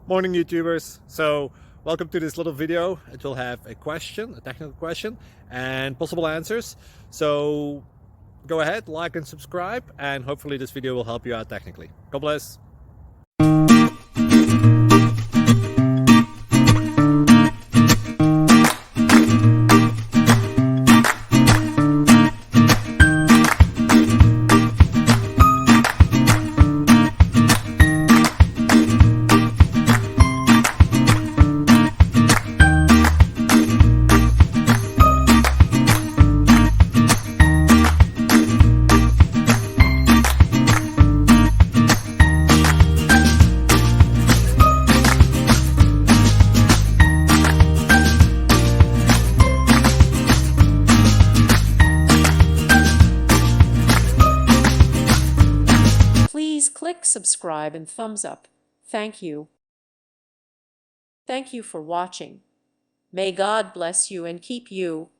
Morning YouTubers. So welcome to this little video. It will have a question, a technical question, and possible answers. So go ahead, like and subscribe, and hopefully this video will help you out technically. God bless. Please click subscribe and thumbs up. Thank you. Thank you for watching. May God bless you and keep you.